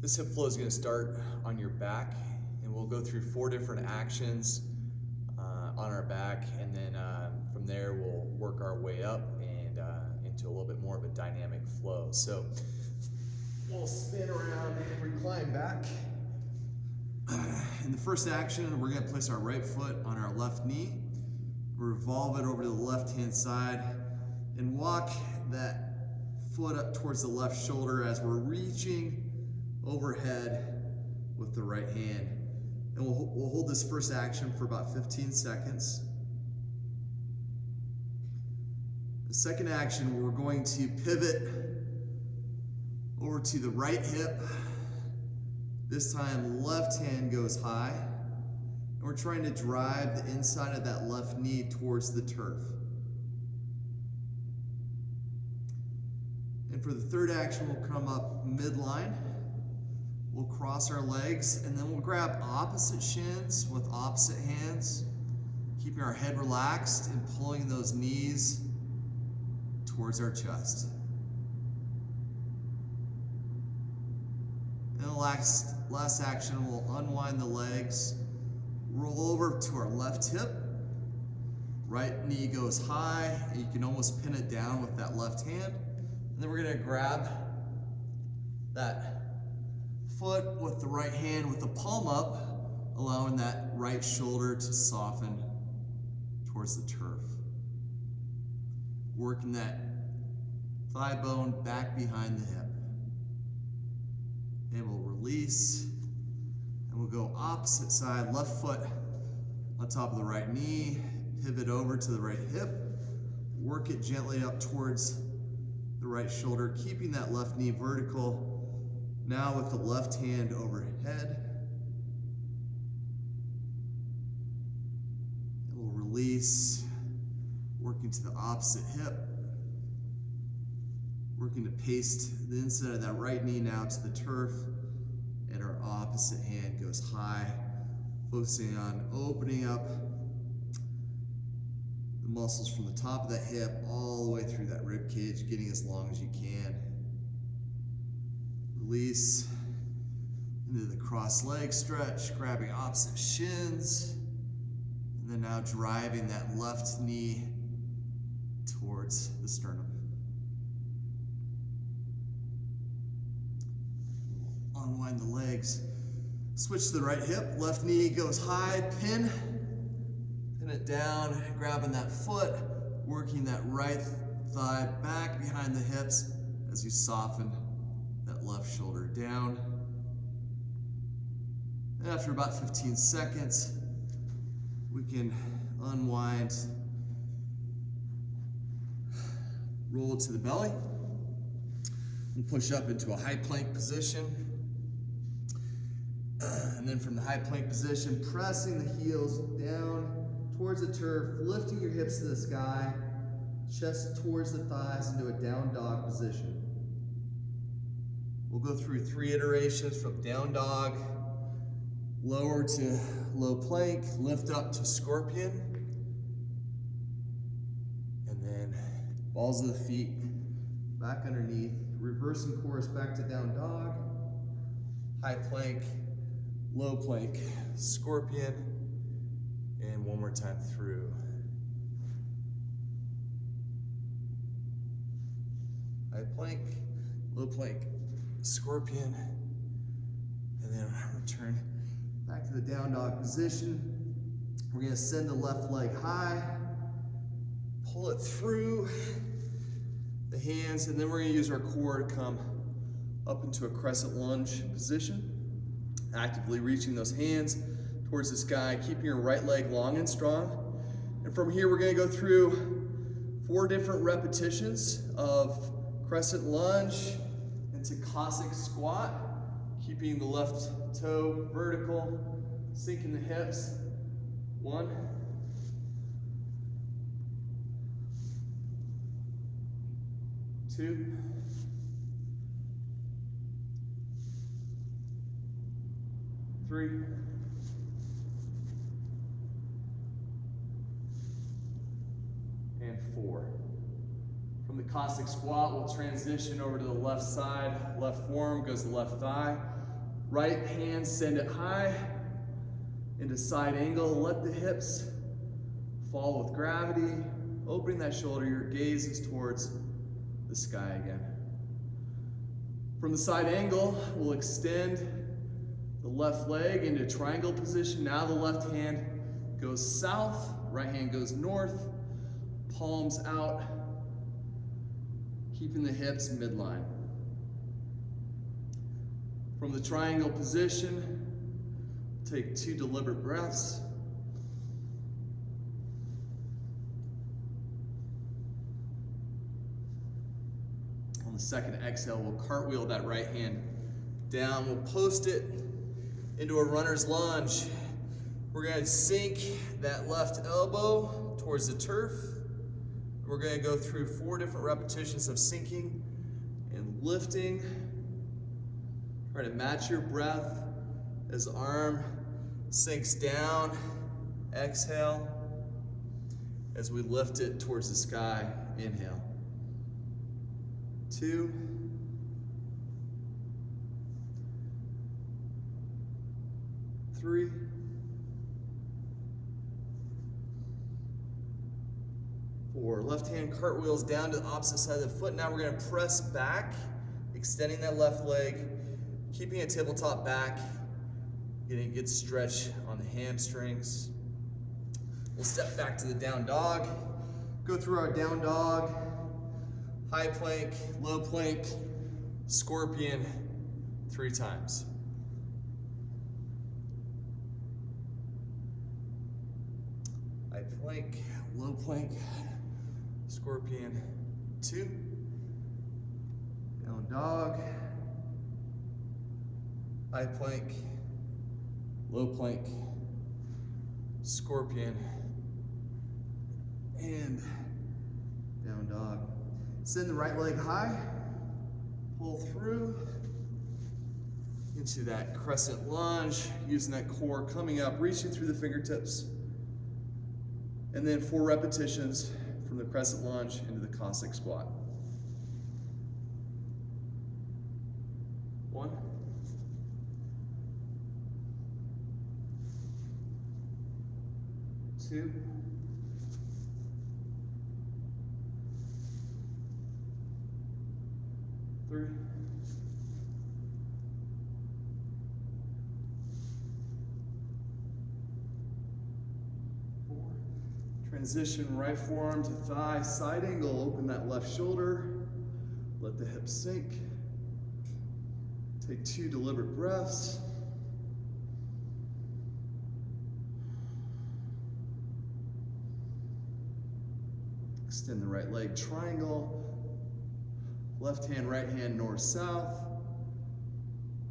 This hip flow is going to start on your back, and we'll go through 4 different actions on our back, and then from there we'll work our way up and into a little bit more of a dynamic flow. So we'll spin around and recline back. In the first action, we're going to place our right foot on our left knee, revolve it over to the left-hand side, and walk that foot up towards the left shoulder as we're reaching overhead with the right hand. And we'll hold this first action for about 15 seconds. The second action, we're going to pivot over to the right hip. This time, left hand goes high. And we're trying to drive the inside of that left knee towards the turf. And for the third action, we'll come up midline. We'll cross our legs, and then we'll grab opposite shins with opposite hands, keeping our head relaxed and pulling those knees towards our chest. And the last action, we'll unwind the legs, roll over to our left hip, right knee goes high, and you can almost pin it down with that left hand. And then we're gonna grab that foot with the right hand with the palm up, allowing that right shoulder to soften towards the turf. Working that thigh bone back behind the hip. And we'll release, and we'll go opposite side, left foot on top of the right knee, pivot over to the right hip, work it gently up towards the right shoulder, keeping that left knee vertical. Now with the left hand overhead, and we'll release, working to the opposite hip, working to paste the inside of that right knee now to the turf, and our opposite hand goes high, focusing on opening up the muscles from the top of that hip all the way through that rib cage, getting as long as you can. Release into the cross leg stretch, grabbing opposite shins, and then now driving that left knee towards the sternum. Unwind the legs, switch to the right hip, left knee goes high, pin it down, grabbing that foot, working that right thigh back behind the hips as you soften that left shoulder down. And after about 15 seconds, we can unwind, roll to the belly, and push up into a high plank position. And then from the high plank position, pressing the heels down towards the turf, lifting your hips to the sky, chest towards the thighs into a down dog position. We'll go through 3 iterations from down dog, lower to low plank, lift up to scorpion, and then balls of the feet back underneath, reversing course back to down dog, high plank, low plank, scorpion, and one more time through. High plank, low plank, scorpion, and then return back to the down dog position. We're going to send the left leg high, pull it through the hands, and then we're going to use our core to come up into a crescent lunge position, actively reaching those hands towards the sky, keeping your right leg long and strong. And from here, we're going to go through 4 different repetitions of crescent lunge into Cossack squat, keeping the left toe vertical, sinking the hips. 1, 2, 3, and 4. From the Cossack squat, we'll transition over to the left side. Left forearm goes to the left thigh. Right hand, send it high into side angle. Let the hips fall with gravity. Opening that shoulder, your gaze is towards the sky again. From the side angle, we'll extend the left leg into triangle position. Now the left hand goes south, right hand goes north, palms out, keeping the hips midline. From the triangle position, take 2 deliberate breaths. On the second exhale, we'll cartwheel that right hand down. We'll post it into a runner's lunge. We're going to sink that left elbow towards the turf. We're going to go through 4 different repetitions of sinking and lifting. Try to match your breath as the arm sinks down. Exhale as we lift it towards the sky. Inhale. 2. 3. 4. Left hand cartwheels down to the opposite side of the foot. Now we're going to press back, extending that left leg, keeping a tabletop back, getting a good stretch on the hamstrings. We'll step back to the down dog, go through our down dog, high plank, low plank, scorpion 3 times. High plank, low plank, scorpion 2, down dog, high plank, low plank, scorpion, and down dog. Send the right leg high, pull through into that crescent lunge, using that core coming up, reaching through the fingertips. And then 4 repetitions from the crescent lunge into the Cossack squat. 1, 2, 3, 4. Transition right forearm to thigh, side angle, open that left shoulder, let the hips sink. Take 2 deliberate breaths. Extend the right leg, triangle. Left hand, right hand, north, south.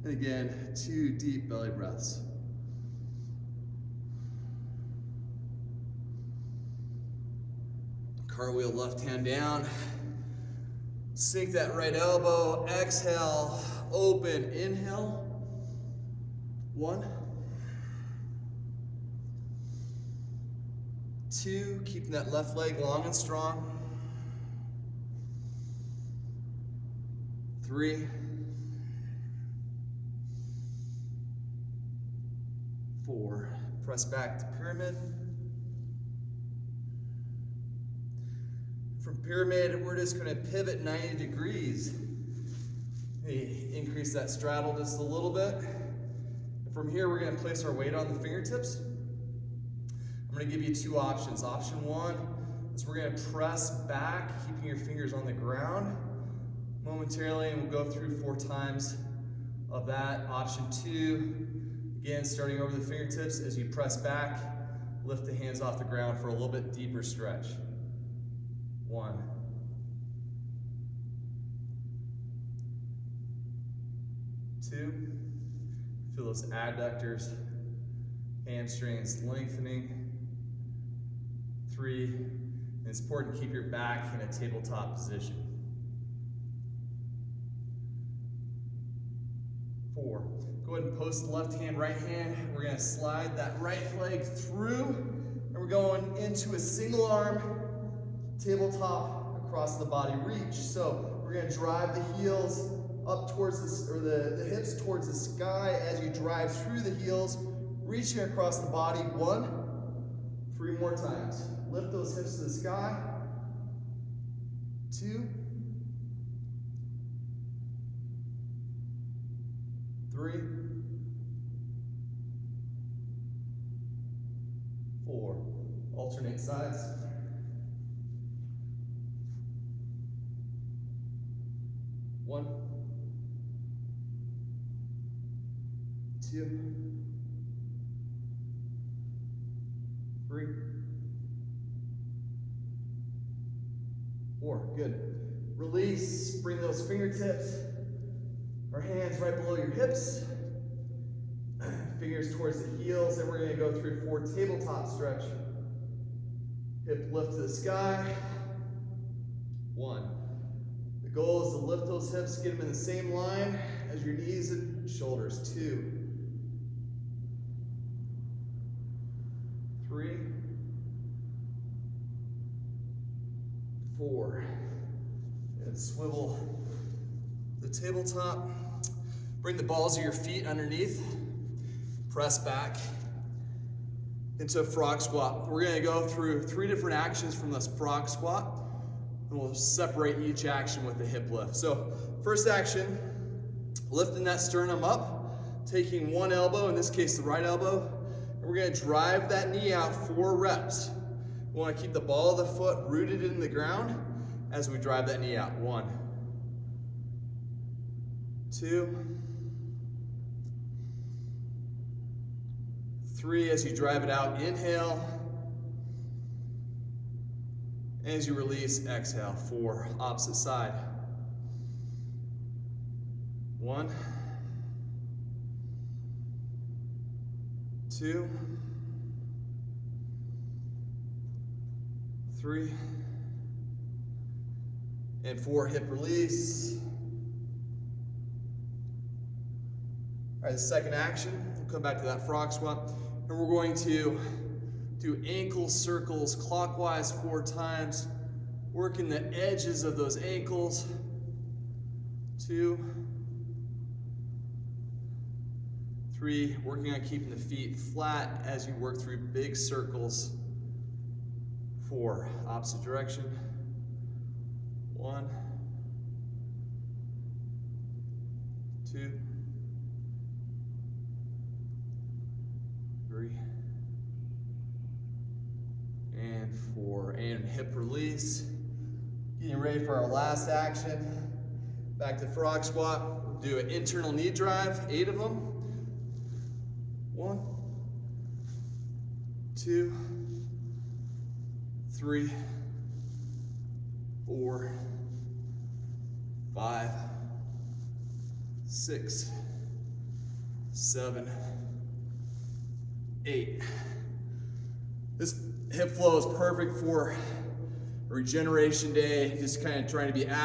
And again, 2 deep belly breaths. Cartwheel left hand down. Sink that right elbow. Exhale, open, inhale. 1, 2, keeping that left leg long and strong. 3, 4, press back to pyramid. From pyramid, we're just going to pivot 90 degrees. Increase that straddle just a little bit. From here, we're going to place our weight on the fingertips. I'm going to give you 2 options. Option 1 is we're going to press back, keeping your fingers on the ground momentarily, and we'll go through 4 times of that. Option 2, again, starting over the fingertips. As you press back, lift the hands off the ground for a little bit deeper stretch. 1, 2, feel those adductors, hamstrings lengthening. 3, and it's important to keep your back in a tabletop position. 4, go ahead and post the left hand, right hand. We're going to slide that right leg through, and we're going into a single arm tabletop across the body reach. So we're going to drive the heels up towards this, or the hips towards the sky as you drive through the heels, reaching across the body. 1, 3 more times. Lift those hips to the sky. 2, 3, 4. Alternate sides. 1, 2, 3, 4. Good. Release. Bring those fingertips or hands right below your hips. Fingers towards the heels. Then we're going to go through 4 tabletop stretch. Hip lift to the sky. 1. The goal is to lift those hips, get them in the same line as your knees and shoulders. 2, 3, 4. And swivel the tabletop. Bring the balls of your feet underneath. Press back into a frog squat. We're going to go through 3 different actions from this frog squat, and we'll separate each action with a hip lift. So first action, lifting that sternum up, taking one elbow, in this case the right elbow, and we're going to drive that knee out 4 reps. We want to keep the ball of the foot rooted in the ground as we drive that knee out. 1, 2, 3, as you drive it out, inhale. As you release, exhale. 4, opposite side. 1, 2, 3, and 4, hip release. All right, the second action, we'll come back to that frog squat, and we're going to do ankle circles clockwise 4 times, working the edges of those ankles. 2, 3, working on keeping the feet flat as you work through big circles. 4, opposite direction. 1, 2, 3, and 4, and hip release. Getting ready for our last action. Back to frog squat. We'll do an internal knee drive, 8 of them. 1, 2, 3, 4, 5, 6, 7, 8. This hip flow is perfect for a regeneration day, just kind of trying to be active.